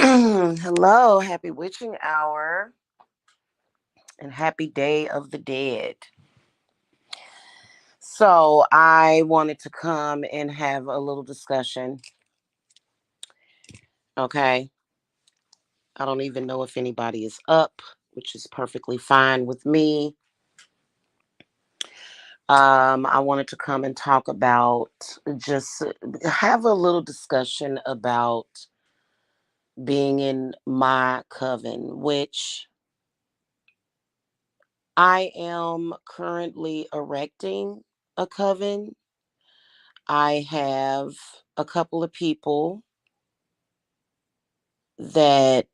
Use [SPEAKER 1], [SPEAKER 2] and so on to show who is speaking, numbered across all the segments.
[SPEAKER 1] Hello, happy witching hour and happy day of the dead. So, I wanted to come and have a little discussion. Okay. I don't even know if anybody is up, which is perfectly fine with me. I wanted to come and talk about just have a little discussion about being in my coven, which I am currently erecting a coven. I have a couple of people that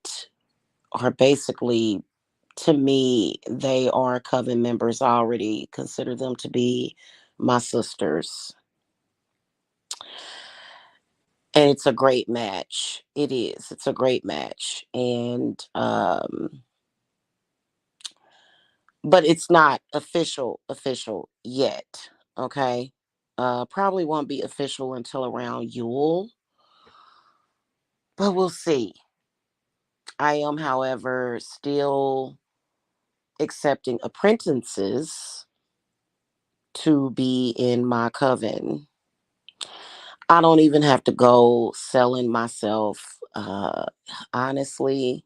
[SPEAKER 1] are basically, to me, they are coven members. I already consider them to be my sisters. And it's a great match. It is. It's a great match. But it's not official yet. Okay. Probably won't be official until around Yule, but we'll see. I am, however, still accepting apprentices to be in my coven. I don't even have to go selling myself. Honestly,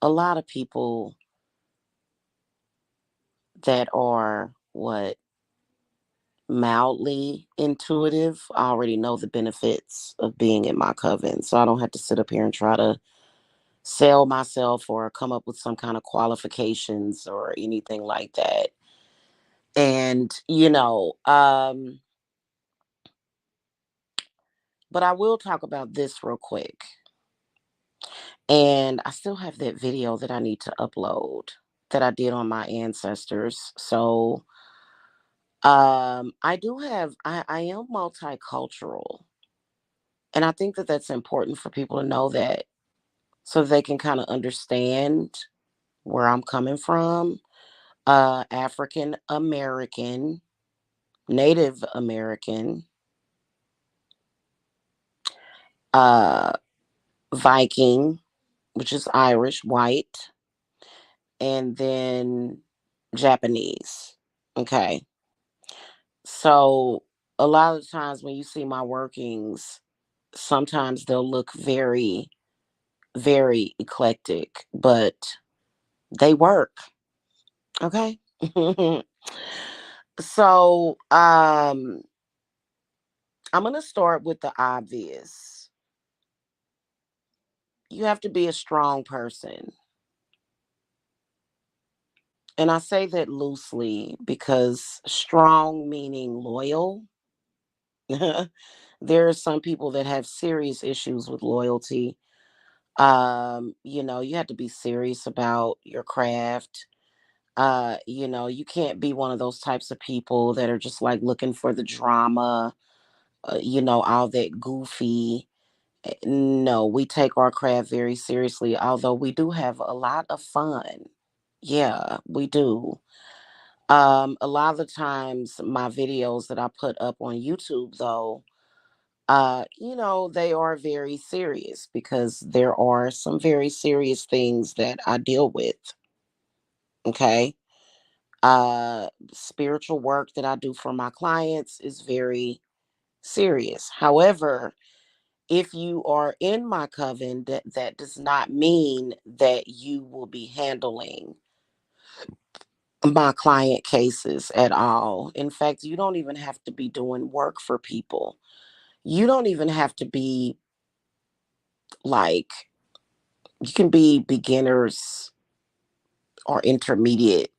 [SPEAKER 1] a lot of people that are mildly intuitive already know the benefits of being in my coven. So I don't have to sit up here and try to sell myself or come up with some kind of qualifications or anything like that. And, but I will talk about this real quick. And I still have that video that I need to upload that I did on my ancestors. So I am multicultural. And I think that that's important for people to know that so they can kind of understand where I'm coming from. African American, Native American, uh, Viking, which is Irish, white, and then Japanese. Okay. So a lot of times when you see my workings, sometimes they'll look very, very eclectic, but they work. Okay. So I'm gonna start with the obvious. You have to be a strong person. And I say that loosely because strong meaning loyal. There are some people that have serious issues with loyalty. You have to be serious about your craft. You can't be one of those types of people that are just like looking for the drama, all that goofy. No, we take our craft very seriously, although we do have a lot of fun. Yeah, we do. A lot of the times my videos that I put up on YouTube though, they are very serious because there are some very serious things that I deal with. Okay. Spiritual work that I do for my clients is very serious. However, if you are in my coven, that does not mean that you will be handling my client cases at all. In fact, you don't even have to be doing work for people. You don't even have to be like, you can be beginners or intermediate,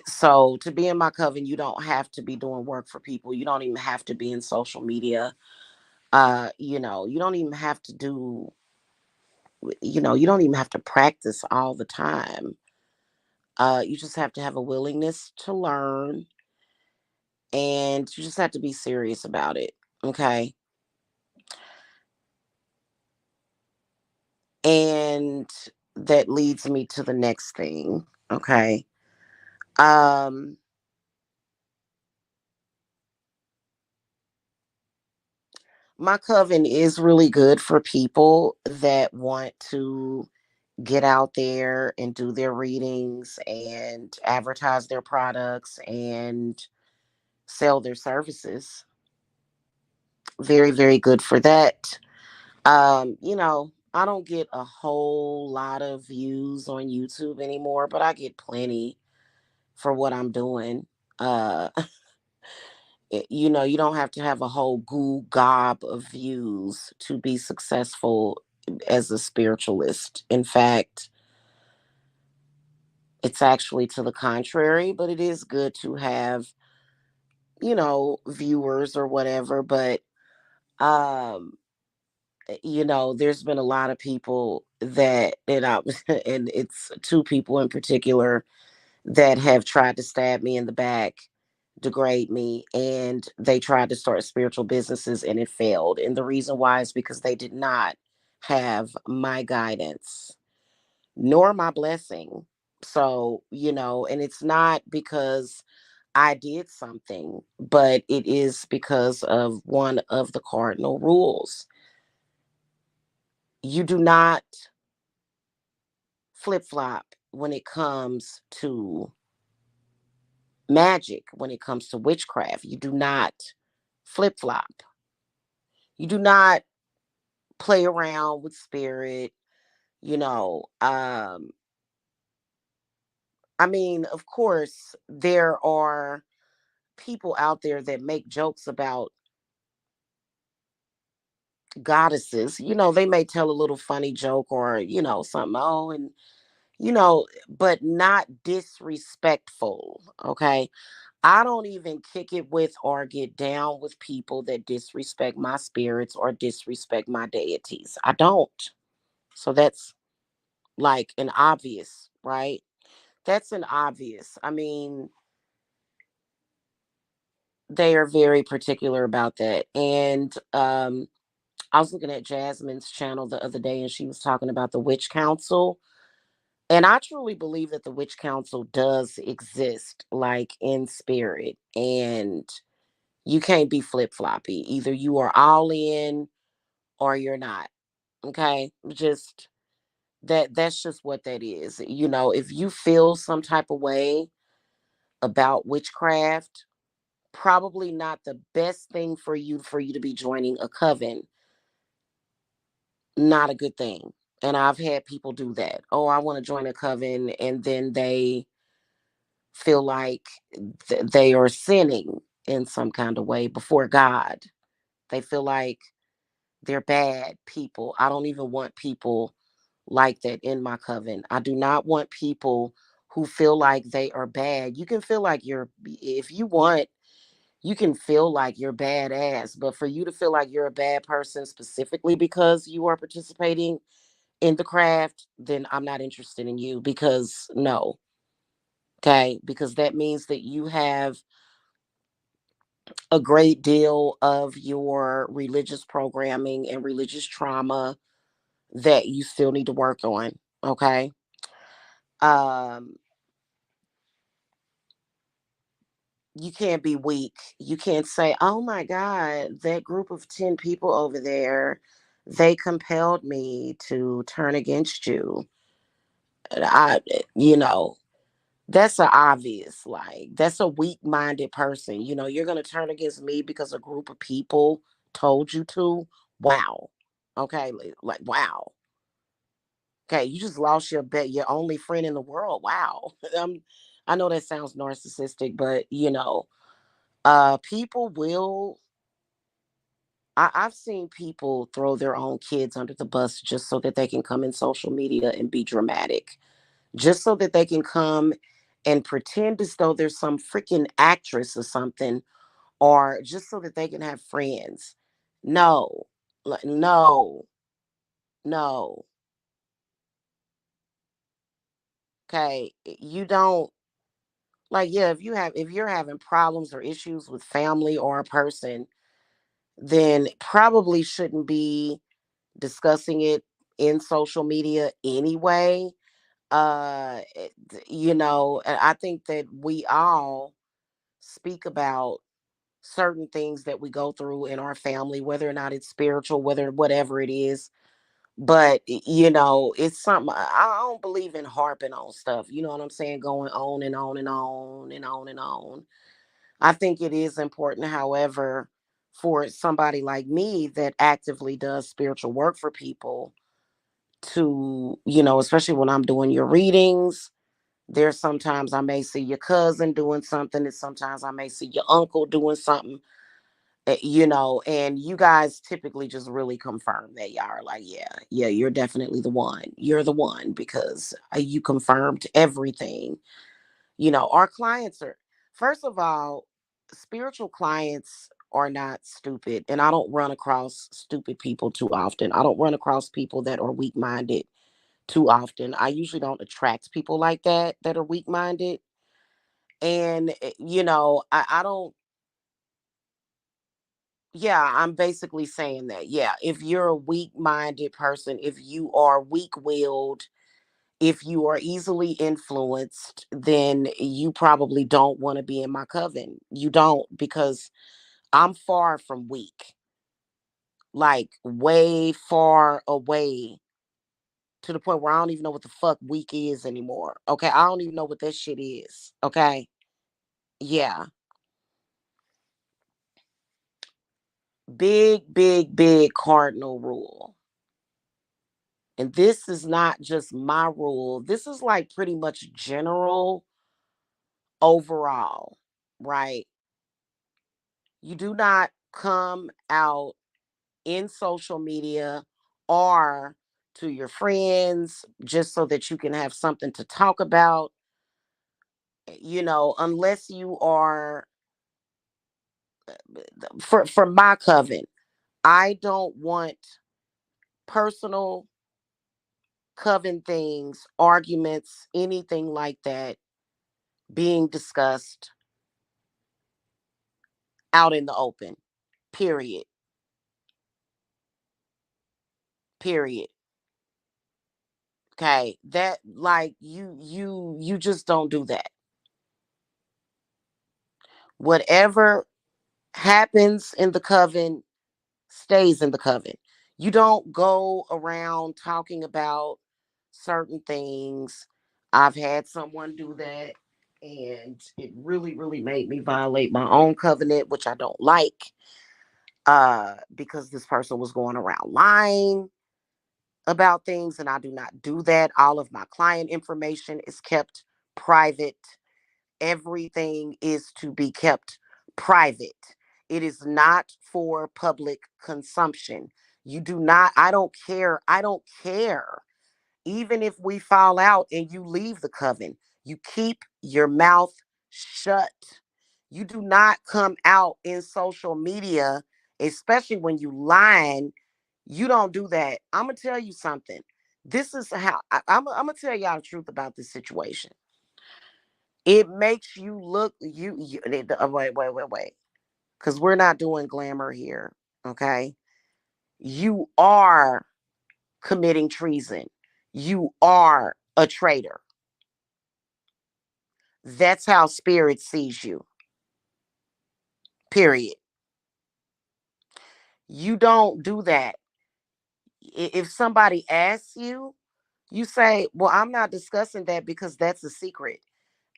[SPEAKER 1] So to be in my coven, you don't have to be doing work for people. You don't even have to be in social media. You don't even have to do, you don't even have to practice all the time. You just have to have a willingness to learn and you just have to be serious about it. Okay. And that leads me to the next thing. Okay. Um, My coven is really good for people that want to get out there and do their readings and advertise their products and sell their services. Very, very good for that. I don't get a whole lot of views on YouTube anymore, but I get plenty for what I'm doing. Uh, you don't have to have a whole goo gob of views to be successful as a spiritualist. In fact, it's actually to the contrary, but it is good to have, viewers or whatever. But, um, there's been a lot of people and and it's two people in particular that have tried to stab me in the back, degrade me, and they tried to start spiritual businesses and it failed. And the reason why is because they did not have my guidance nor my blessing. So, and it's not because I did something, but it is because of one of the cardinal rules. You do not flip flop when it comes to magic, when it comes to witchcraft. You do not flip flop. You do not play around with spirit, you know. I mean, of course, there are people out there that make jokes about goddesses. They may tell a little funny joke or, something, oh, and, but not disrespectful. Okay. I don't even kick it with or get down with people that disrespect my spirits or disrespect my deities. I don't. So that's like an obvious, right? That's an obvious. I mean, they are very particular about that. And I was looking at Jasmine's channel the other day and she was talking about the witch council. And I truly believe that the witch council does exist, like in spirit. And you can't be flip floppy. Either you are all in or you're not. Okay. That's just what that is. If you feel some type of way about witchcraft, probably not the best thing for you to be joining a coven. Not a good thing. And I've had people do that. Oh, I want to join a coven, and then they feel like they are sinning in some kind of way before God. They feel like they're bad people. I don't even want people like that in my coven. I do not want people who feel like they are bad. You can feel like if you want, you can feel like you're badass, but for you to feel like you're a bad person specifically because you are participating in the craft, then I'm not interested in you because no. Okay. Because that means that you have a great deal of your religious programming and religious trauma that you still need to work on. Okay. Um, you can't be weak. You can't say, oh my God, that group of 10 people over there, they compelled me to turn against you. And you know, that's a obvious, like, that's a weak minded person. You're going to turn against me because a group of people told you to. Wow. Okay. Like, wow. Okay, you just lost your only friend in the world. Wow. I know that sounds narcissistic, but people will. I've seen people throw their own kids under the bus just so that they can come in social media and be dramatic, just so that they can come and pretend as though there's some freaking actress or something, or just so that they can have friends. No, no, no. Okay, you don't. Like, yeah, if you're having problems or issues with family or a person, then probably shouldn't be discussing it in social media anyway. And I think that we all speak about certain things that we go through in our family, whether or not it's spiritual, whether whatever it is. But it's something I don't believe in harping on stuff. You know what I'm saying? Going on and on and on and on and on. I think it is important, however, for somebody like me that actively does spiritual work for people to, especially when I'm doing your readings, there's sometimes I may see your cousin doing something, and sometimes I may see your uncle doing something, and you guys typically just really confirm that y'all are like, yeah, yeah, you're definitely the one. You're the one because you confirmed everything. Our clients are, first of all, spiritual clients are not stupid, and I don't run across stupid people too often. I don't run across people that are weak minded too often. I usually don't attract people like that are weak minded. And, I don't, yeah, I'm basically saying that. Yeah, if you're a weak minded person, if you are weak willed, if you are easily influenced, then you probably don't want to be in my coven. You don't, because I'm far from weak, like way far away to the point where I don't even know what the fuck weak is anymore. Okay. I don't even know what that shit is. Okay. Yeah. Big, big, big cardinal rule. And this is not just my rule. This is like pretty much general overall, right? You do not come out in social media or to your friends just so that you can have something to talk about, unless you are for my coven. I don't want personal coven things, arguments, anything like that being discussed out in the open. Period. Period. Okay. That, like, you just don't do that. Whatever happens in the coven stays in the coven. You don't go around talking about certain things. I've had someone do that, and it really, really made me violate my own covenant, which I don't like, because this person was going around lying about things, and I do not do that. All of my client information is kept private. Everything is to be kept private. It is not for public consumption. You do not, I don't care. I don't care. Even if we fall out and you leave the coven, you keep your mouth shut. You do not come out in social media, especially when you lying. You don't do that. I'm gonna tell you something. This is how I'm gonna tell y'all the truth about this situation. It makes you look wait, because we're not doing glamour here. Okay, you are committing treason. You are a traitor. That's how spirit sees you. Period. You don't do that. If somebody asks you, you say, well, I'm not discussing that because that's a secret.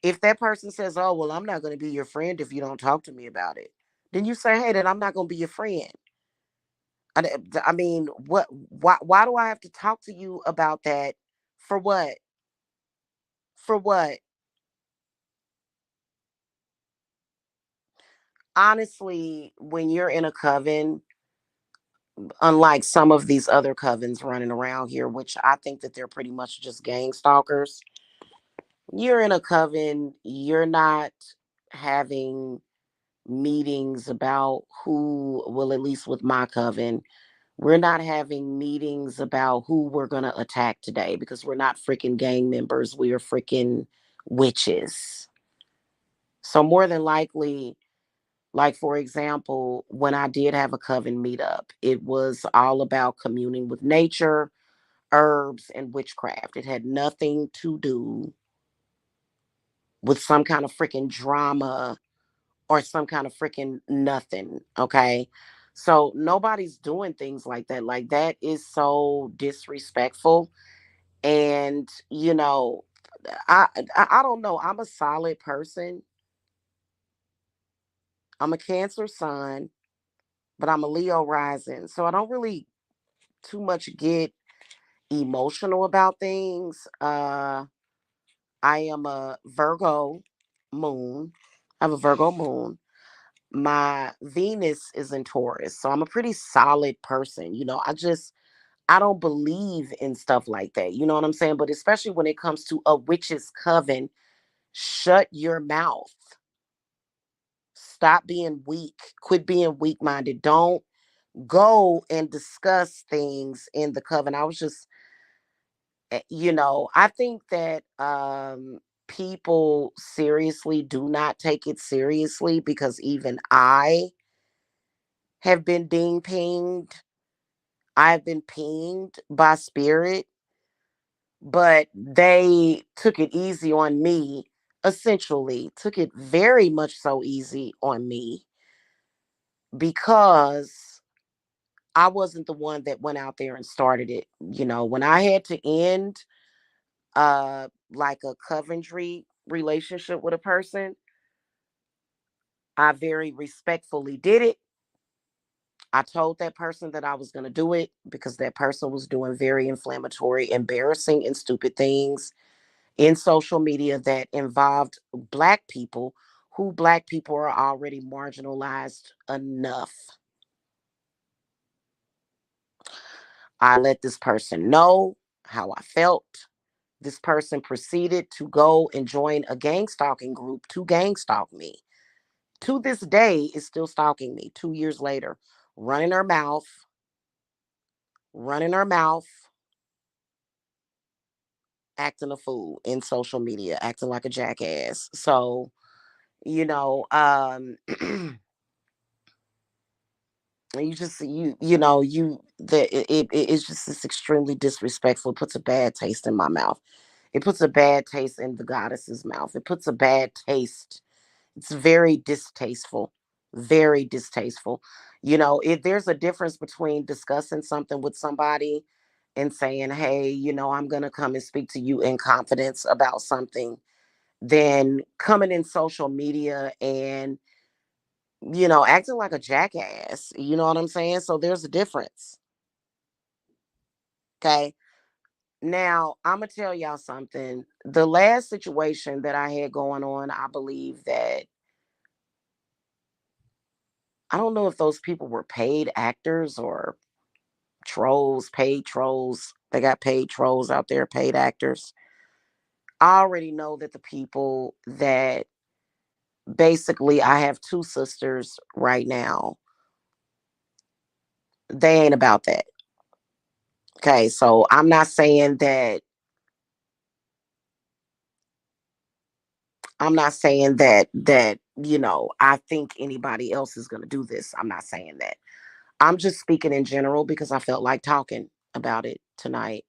[SPEAKER 1] If that person says, oh, well, I'm not going to be your friend if you don't talk to me about it, then you say, hey, then I'm not going to be your friend. I mean, what? Why do I have to talk to you about that? For what? For what? Honestly, when you're in a coven, unlike some of these other covens running around here, which I think that they're pretty much just gang stalkers, you're in a coven, you're not having meetings about who, well, at least with my coven, we're not having meetings about who we're going to attack today because we're not freaking gang members. We are freaking witches. So, more than likely, like for example, when I did have a coven meetup, it was all about communing with nature, herbs, and witchcraft. It had nothing to do with some kind of freaking drama or some kind of freaking nothing. Okay. So nobody's doing things like that. Like that is so disrespectful. And I don't know. I'm a solid person. I'm a Cancer sun, but I'm a Leo rising. So I don't really too much get emotional about things. I am a Virgo moon. I have a Virgo moon. My Venus is in Taurus. So I'm a pretty solid person. I don't believe in stuff like that. You know what I'm saying? But especially when it comes to a witch's coven, shut your mouth. Stop being weak. Quit being weak minded. Don't go and discuss things in the coven. I was just, I think that people seriously do not take it seriously because even I have been ding pinged. I've been pinged by spirit, but they took it easy on me, essentially, took it very much so easy on me because I wasn't the one that went out there and started it. When I had to end like a Coventry relationship with a person, I very respectfully did it. I told that person that I was going to do it because that person was doing very inflammatory, embarrassing, and stupid things in social media that involved Black people, who Black people are already marginalized enough. I let this person know how I felt. This person proceeded to go and join a gang stalking group to gang stalk me. To this day, is still stalking me 2 years later, running her mouth, running her mouth, acting a fool in social media, acting like a jackass. So, you know, you just you know you the it's just this extremely disrespectful. It puts a bad taste in my mouth. It puts a bad taste in the goddess's mouth. It puts a bad taste. It's very distasteful. Very distasteful. If there's a difference between discussing something with somebody and saying, hey, I'm going to come and speak to you in confidence about something, then coming in social media and, acting like a jackass. You know what I'm saying? So there's a difference. Okay. Now, I'm going to tell y'all something. The last situation that I had going on, I believe that I don't know if those people were paid actors or trolls, paid trolls. They got paid trolls out there, paid actors. I already know that the people that basically, I have two sisters right now, they ain't about that. Okay, so I'm not saying that I think anybody else is going to do this. I'm not saying that. I'm just speaking in general because I felt like talking about it tonight.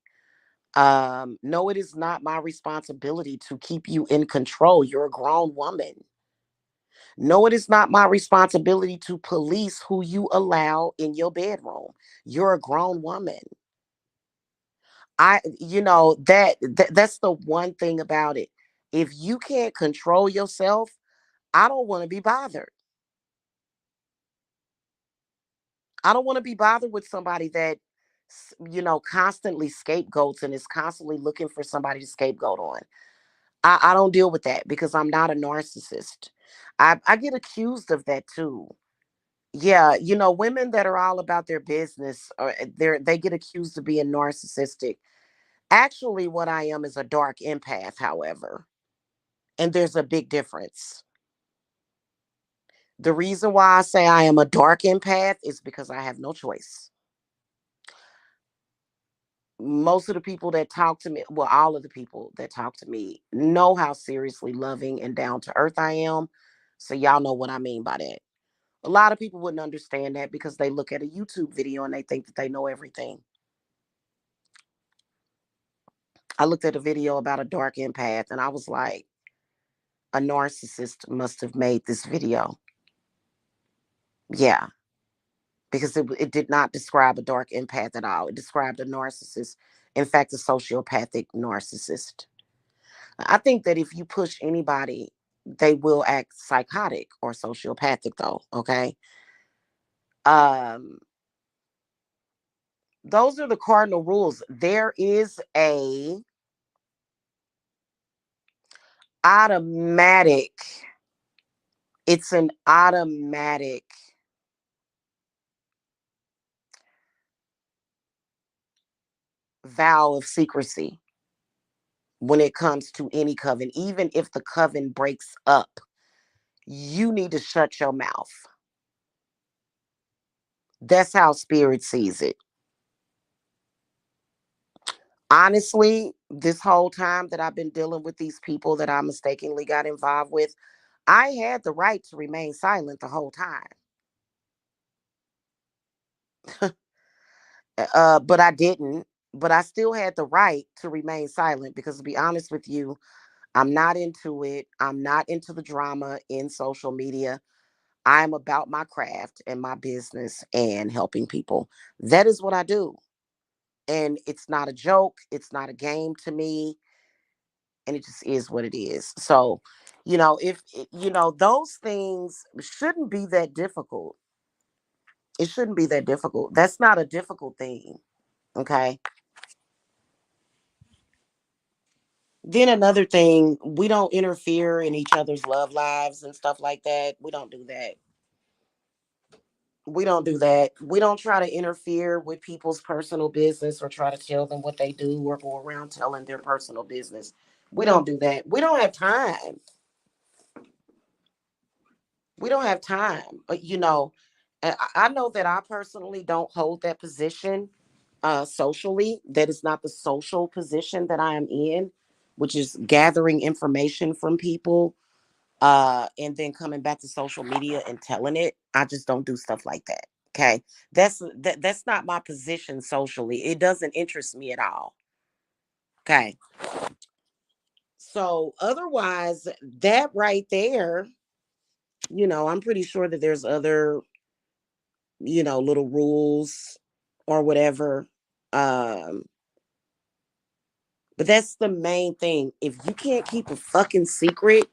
[SPEAKER 1] No, it is not my responsibility to keep you in control. You're a grown woman. No, it is not my responsibility to police who you allow in your bedroom. You're a grown woman. That's the one thing about it. If you can't control yourself, I don't want to be bothered. I don't want to be bothered with somebody that constantly scapegoats and is constantly looking for somebody to scapegoat on. I don't deal with that because I'm not a narcissist. I get accused of that too. Yeah, women that are all about their business, or they get accused of being narcissistic. Actually, what I am is a dark empath, however, and there's a big difference. The reason why I say I am a dark empath is because I have no choice. Most of the people that talk to me, well, all of the people that talk to me know how seriously loving and down to earth I am. So y'all know what I mean by that. A lot of people wouldn't understand that because they look at a YouTube video and they think that they know everything. I looked at a video about a dark empath and I was like, a narcissist must have made this video. Yeah, because it did not describe a dark empath at all. It described a narcissist, in fact, a sociopathic narcissist. I think that if you push anybody, they will act psychotic or sociopathic, though. Okay. Um, those are the cardinal rules. There is a automatic, it's an automatic vow of secrecy when it comes to any coven. Even if the coven breaks up, you need to shut your mouth. That's how spirit sees it. Honestly, this whole time that I've been dealing with these people that I mistakenly got involved with, I had the right to remain silent the whole time. But I didn't. But I still had the right to remain silent because, to be honest with you, I'm not into it. I'm not into the drama in social media. I'm about my craft and my business and helping people. That is what I do. And it's not a joke. It's not a game to me. And it just is what it is. So, if, those things shouldn't be that difficult. It shouldn't be that difficult. That's not a difficult thing. Okay. Then another thing, we don't interfere in each other's love lives and stuff like that. We don't do that. We don't do that. We don't try to interfere with people's personal business or try to tell them what they do or go around telling their personal business. We don't do that. We don't have time. We don't have time. I know that I personally don't hold that position socially. That is not the social position that I am in, which is gathering information from people and then coming back to social media and telling it. I just don't do stuff like that. Okay. That's not my position socially. It doesn't interest me at all. Okay. So otherwise, that right there, I'm pretty sure that there's other, little rules or whatever. Um, but that's the main thing. If you can't keep a fucking secret,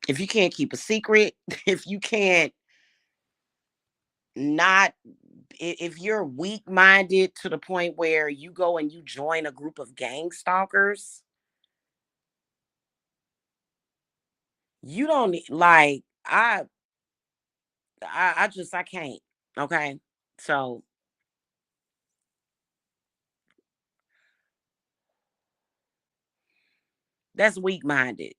[SPEAKER 1] if you can't keep a secret, if you can't not if you're weak minded to the point where you go and you join a group of gang stalkers, you don't like I can't. Okay. So that's weak minded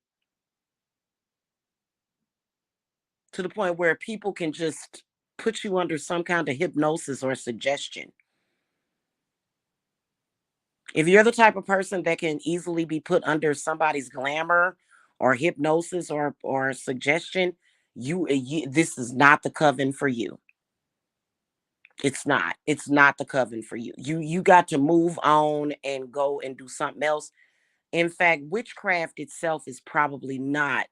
[SPEAKER 1] to the point where people can just put you under some kind of hypnosis or suggestion. If you're the type of person that can easily be put under somebody's glamour or hypnosis or suggestion, you this is not the coven for you. It's not. It's not the coven for you. You got to move on and go and do something else. In fact, witchcraft itself is probably not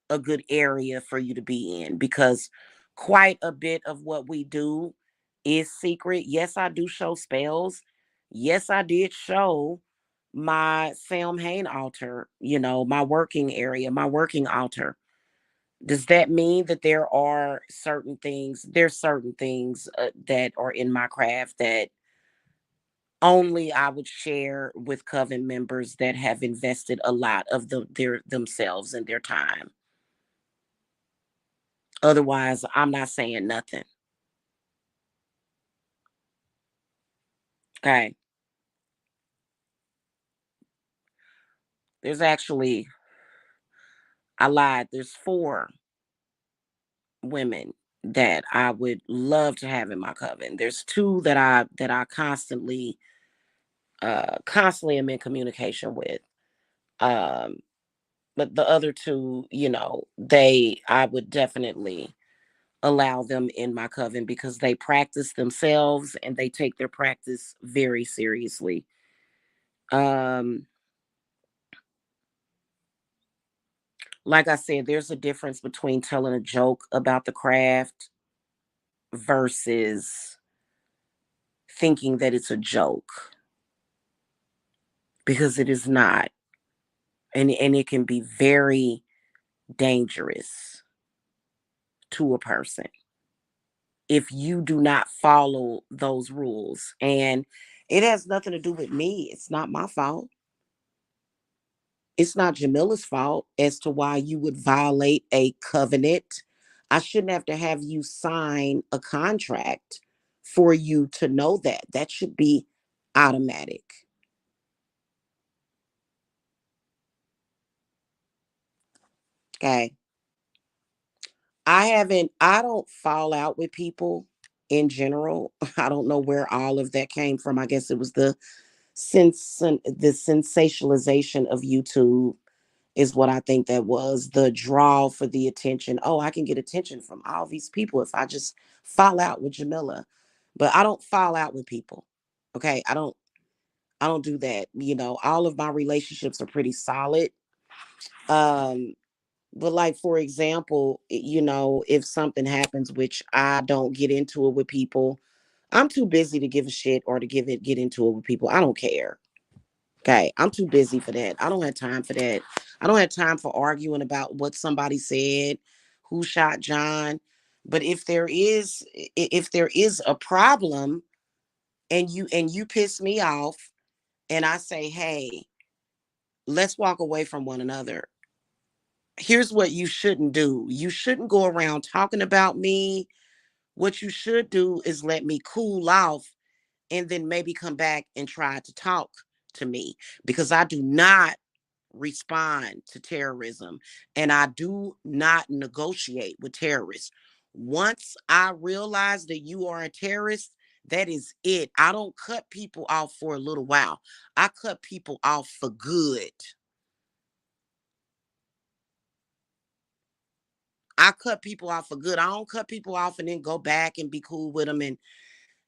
[SPEAKER 1] a good area for you to be in because quite a bit of what we do is secret. Yes, I do show spells. Yes, I did show my Samhain altar, my working area, my working altar. Does that mean that there's certain things that are in my craft that only I would share with coven members that have invested a lot of their themselves and their time. Otherwise, I'm not saying nothing. Okay. There's actually, I lied. There's 4 women that I would love to have in my coven. There's 2 that I constantly am in communication with. Um but the other 2, they I would definitely allow them in my coven because they practice themselves and they take their practice very seriously. Um Like I said, there's a difference between telling a joke about the craft versus thinking that it's a joke, because it is not. And it can be very dangerous to a person if you do not follow those rules. And it has nothing to do with me. It's not my fault. It's not Jamila's fault as to why you would violate a covenant. I shouldn't have to have you sign a contract for you to know that. That should be automatic. Okay. I don't fall out with people in general. I don't know where all of that came from. I guess it was the sensationalization of YouTube is what I think that was the draw for the attention. Oh, I can get attention from all these people if I just fall out with Jamila. But I don't fall out with people. Okay? I don't do that. All of my relationships are pretty solid. Um but like for example, if something happens which I don't get into it with people, I'm too busy to give a shit or to get into it with people. I don't care. Okay, I'm too busy for that. I don't have time for that. I don't have time for arguing about what somebody said, who shot John. But if there is a problem and you piss me off and I say, "Hey, let's walk away from one another." Here's what you shouldn't do. You shouldn't go around talking about me. What you should do is let me cool off and then maybe come back and try to talk to me, because I do not respond to terrorism and I do not negotiate with terrorists. Once I realize that you are a terrorist, that is it. I don't cut people off for a little while. I cut people off for good. I cut people off for good. I don't cut people off and then go back and be cool with them and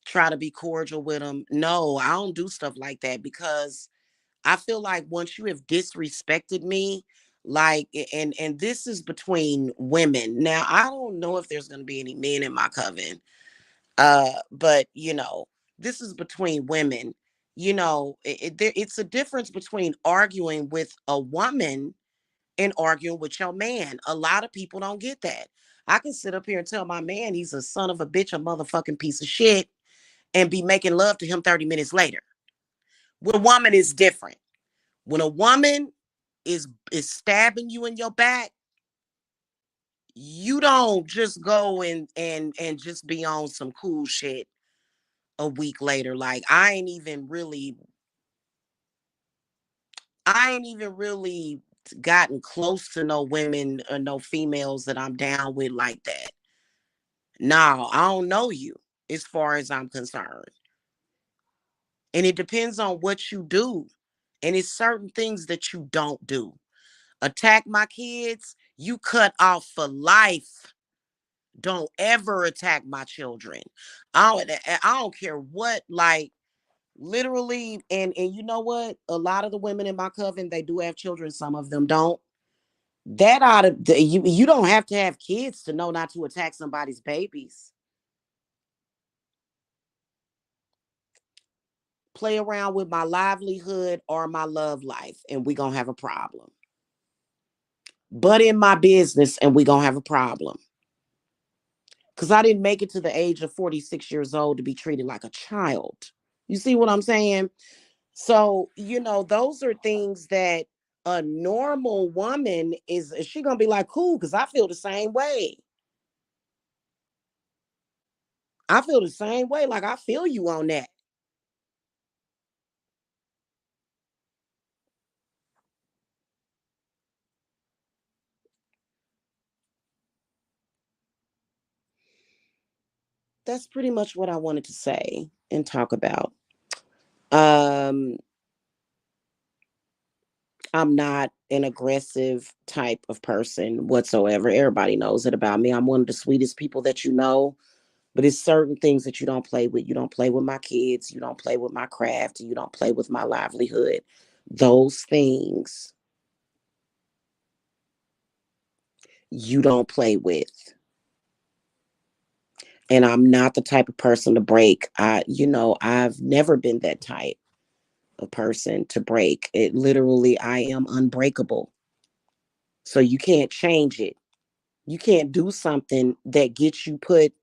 [SPEAKER 1] try to be cordial with them. No, I don't do stuff like that, because I feel like once you have disrespected me, like, and this is between women. Now, I don't know if there's going to be any men in my coven. But this is between women. It's a difference between arguing with a woman and arguing with your man. A lot of people don't get that. I can sit up here and tell my man he's a son of a bitch, a motherfucking piece of shit, and be making love to him 30 minutes later. With a woman is different. When a woman is stabbing you in your back, you don't just go and just be on some cool shit a week later. Like I ain't even really gotten close to no women or no females that I'm down with like that. No, I don't know you as far as I'm concerned. And it depends on what you do. And it's certain things that you don't do. Attack my kids, you cut off for life. Don't ever attack my children. I don't care what, like, literally. And you know what? A lot of the women in my coven, they do have children. Some of them don't. That ought to you don't have to have kids to know not to attack somebody's babies. Play around with my livelihood or my love life, and we gonna have a problem. But in my business, and we gonna have a problem. Because I didn't make it to the age of 46 years old to be treated like a child. You see what I'm saying? So, those are things that a normal woman is she gonna be like, cool, because I feel the same way. I feel the same way. Like, I feel you on that. That's pretty much what I wanted to say and talk about. Um, I'm not an aggressive type of person whatsoever. Everybody knows it about me. I'm one of the sweetest people that you know. But it's certain things that you don't play with. You don't play with my kids. You don't play with my craft. You don't play with my livelihood. Those things you don't play with. And I'm not the type of person to break. I've never been that type of person to break. It literally, I am unbreakable. So you can't change it. You can't do something that gets you put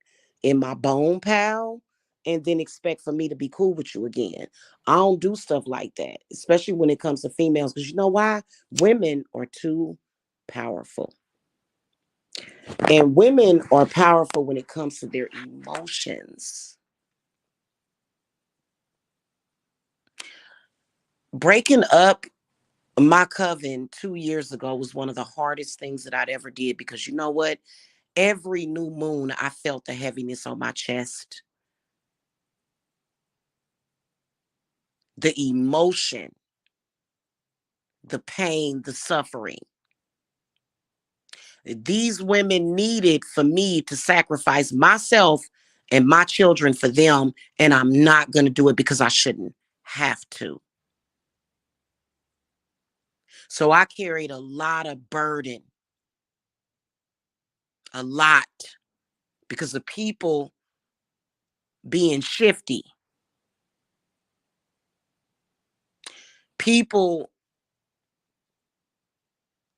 [SPEAKER 1] in my bone pal and then expect for me to be cool with you again. I don't do stuff like that, especially when it comes to females, because you know why? Women are too powerful. And women are powerful when it comes to their emotions. Breaking up my coven 2 years ago was one of the hardest things that I'd ever did, because you know what? Every new moon, I felt the heaviness on my chest, the emotion, the pain, the suffering. These women needed for me to sacrifice myself and my children for them, and I'm not going to do it because I shouldn't have to. So I carried a lot of burden, a lot, because of people being shifty, people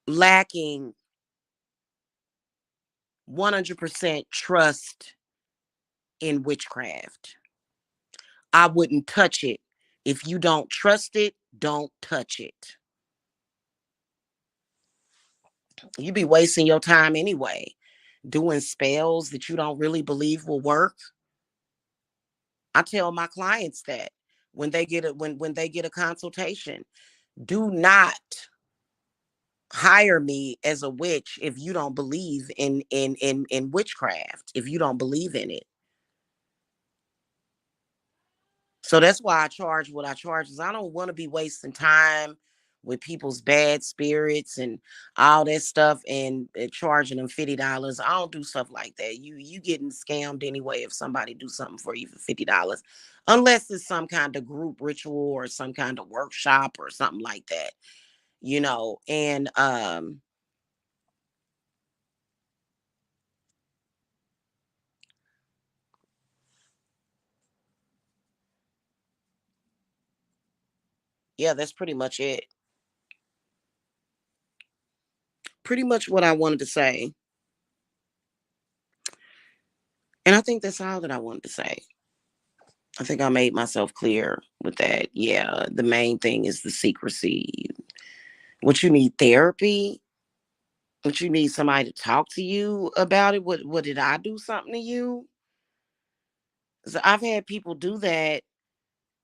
[SPEAKER 1] lacking 100% trust in witchcraft. I wouldn't touch it. If you don't trust it, don't touch it. You be wasting your time anyway, doing spells that you don't really believe will work. I tell my clients that when they get a consultation, do not hire me as a witch if you don't believe in witchcraft, if you don't believe in it. So that's why I charge what I charge, is I don't want to be wasting time with people's bad spirits and all that stuff, and charging them $50. I don't do stuff like that. You getting scammed anyway if somebody do something for you for $50. Unless it's some kind of group ritual or some kind of workshop or something like that. And yeah, that's pretty much it. Pretty much what I wanted to say. And I think that's all that I wanted to say. I think I made myself clear with that. Yeah, the main thing is the secrecy. What you need therapy? What you need somebody to talk to you about it? What did I do something to you? So I've had people do that,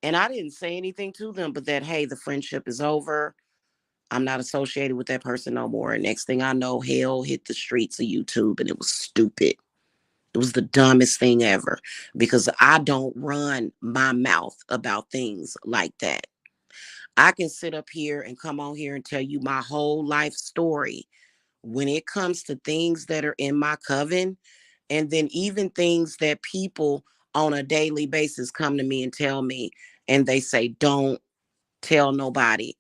[SPEAKER 1] and I didn't say anything to them, but that, hey, the friendship is over. I'm not associated with that person no more. And next thing I know, hell hit the streets of YouTube, and it was stupid. It was the dumbest thing ever, because I don't run my mouth about things like that. I can sit up here and come on here and tell you my whole life story when it comes to things that are in my coven, and then even things that people on a daily basis come to me and tell me, and they say, don't tell nobody.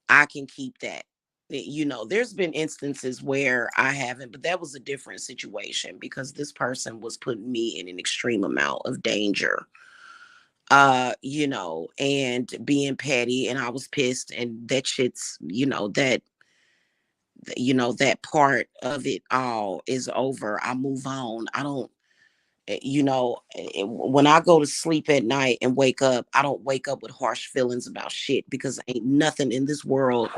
[SPEAKER 1] I can keep that. There's been instances where I haven't, but that was a different situation because this person was putting me in an extreme amount of danger, and being petty, and I was pissed, and that shit's, that part of it all is over. I move on. I don't, when I go to sleep at night and wake up, I don't wake up with harsh feelings about shit, because ain't nothing in this world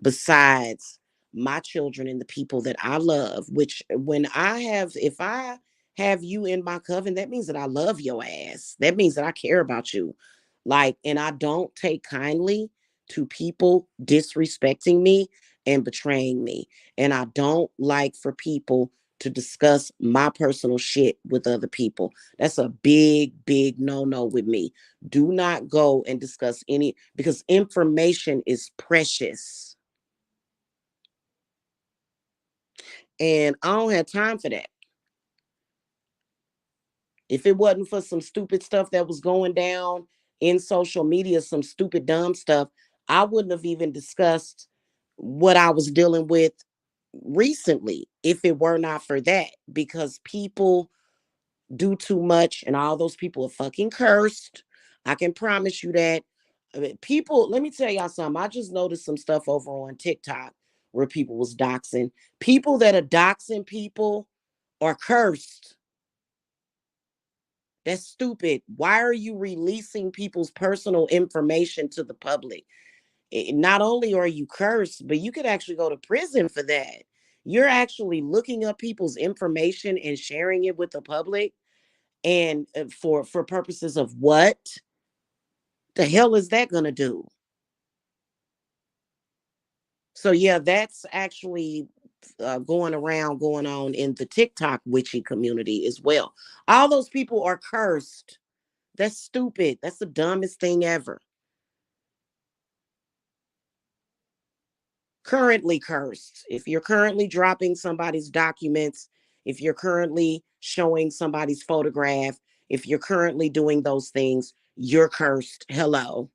[SPEAKER 1] besides my children and the people that I love. Which, if I have you in my coven, that means that I love your ass. That means that I care about you. Like, and I don't take kindly to people disrespecting me and betraying me. And I don't like for people to discuss my personal shit with other people. That's a big, big no with me. Do not go and discuss any, because information is precious. And I don't have time for that. If it wasn't for some stupid stuff that was going down in social media, some stupid, dumb stuff, I wouldn't have even discussed what I was dealing with recently if it were not for that, because people do too much and all those people are fucking cursed. I can promise you that. I mean, people, let me tell y'all something. I just noticed some stuff over on TikTok where people was doxing. People that are doxing people are cursed. That's stupid. Why are you releasing people's personal information to the public? Not only are you cursed, but you could actually go to prison for that. You're actually looking up people's information and sharing it with the public, and for purposes of what the hell is that going to do? So yeah, that's actually going on in the TikTok witchy community as well. All those people are cursed. That's stupid. That's the dumbest thing ever. Currently cursed. If you're currently dropping somebody's documents, if you're currently showing somebody's photograph, if you're currently doing those things, you're cursed. Hello.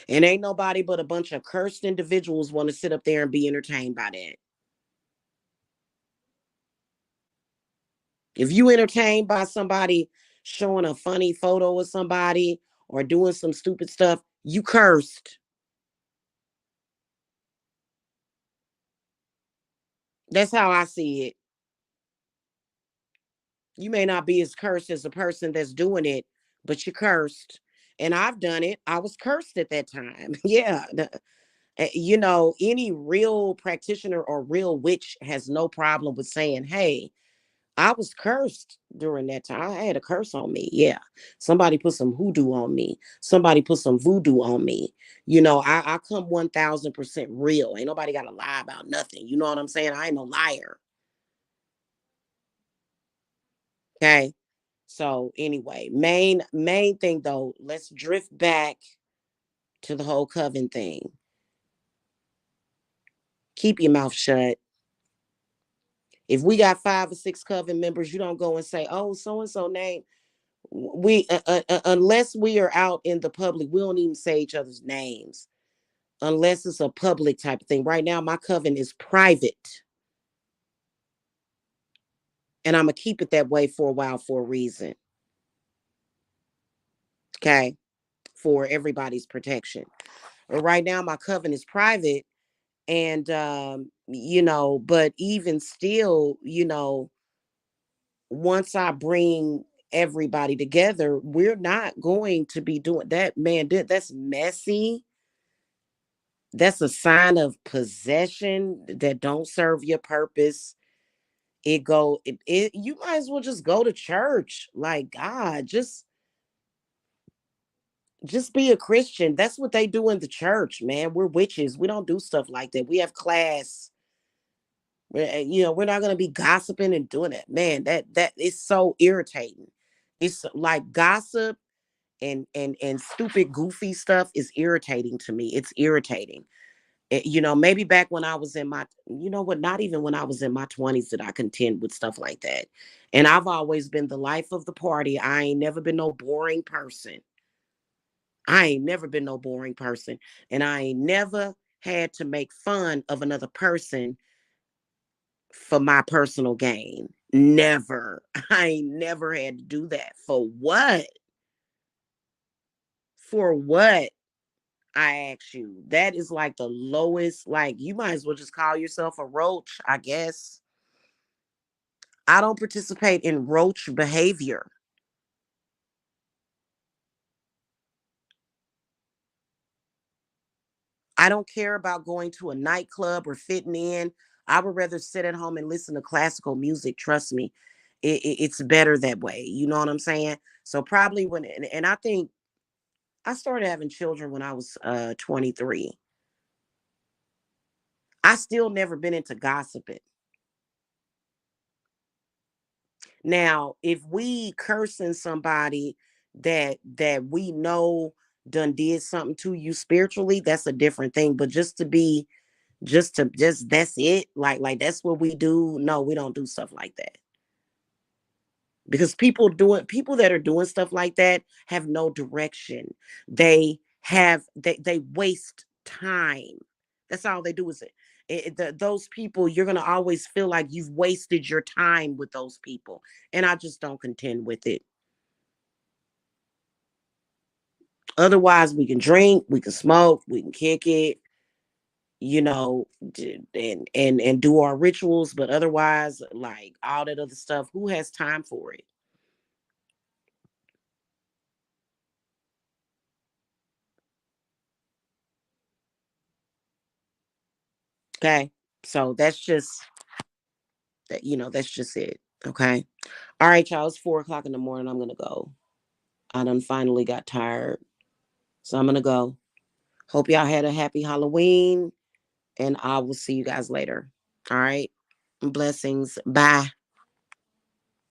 [SPEAKER 1] And ain't nobody but a bunch of cursed individuals want to sit up there and be entertained by that. If you entertained by somebody showing a funny photo of somebody or doing some stupid stuff, you cursed. That's how I see it. You may not be as cursed as the person that's doing it, but you're cursed. And I've done it. I was cursed at that time. Yeah. You know, any real practitioner or real witch has no problem with saying, hey, I was cursed during that time. I had a curse on me. Yeah. Somebody put some hoodoo on me. Somebody put some voodoo on me. You know, I come 1000% real. Ain't nobody got to lie about nothing. You know what I'm saying? I ain't no liar. Okay. So anyway, main thing though, let's drift back to the whole coven thing. Keep your mouth shut. If we got 5 or 6 coven members, you don't go and say, "Oh, so and so name." We unless we are out in the public, we don't even say each other's names unless it's a public type of thing. Right now, my coven is private, and I'm gonna keep it that way for a while for a reason. Okay, for everybody's protection. But right now, my coven is private, and you know, but even still, you know, once I bring everybody together, we're not going to be doing that. Man, that's messy. That's a sign of possession that don't serve your purpose. You might as well just go to church. Like, God, just be a Christian. That's what they do in the church, man. We're witches. We don't do stuff like that. We have class. You know, we're not gonna be gossiping and doing that. Man, that is so irritating. It's like gossip and stupid goofy stuff is irritating to me. It's irritating. You know, maybe back when I was in my, you know what, not even when I was in my 20s did I contend with stuff like that. And I've always been the life of the party. I ain't never been no boring person. I ain't never been no boring person. And I ain't never had to make fun of another person for my personal gain. Never. I ain't never had to do that. For what? For what? I ask you. That is like the lowest, like you might as well just call yourself a roach, I guess. I don't participate in roach behavior. I don't care about going to a nightclub or fitting in. I would rather sit at home and listen to classical music. Trust me, it's better that way. You know what I'm saying? So probably and I think I started having children when I was 23. I still never been into gossiping. Now, if we cursing somebody that we know done did something to you spiritually, that's a different thing. But just that's it. Like that's what we do. No, we don't do stuff like that. Because people that are doing stuff like that have no direction. They waste time. That's all they do is those people, you're going to always feel like you've wasted your time with those people. And I just don't contend with it. Otherwise, we can drink, we can smoke, we can kick it, and do our rituals, but otherwise, like all that other stuff, who has time for it? Okay. So that's just it. Okay. All right, y'all. It's 4 o'clock in the morning. I'm gonna go. I done finally got tired. So I'm gonna go. Hope y'all had a happy Halloween. And I will see you guys later. All right. Blessings. Bye.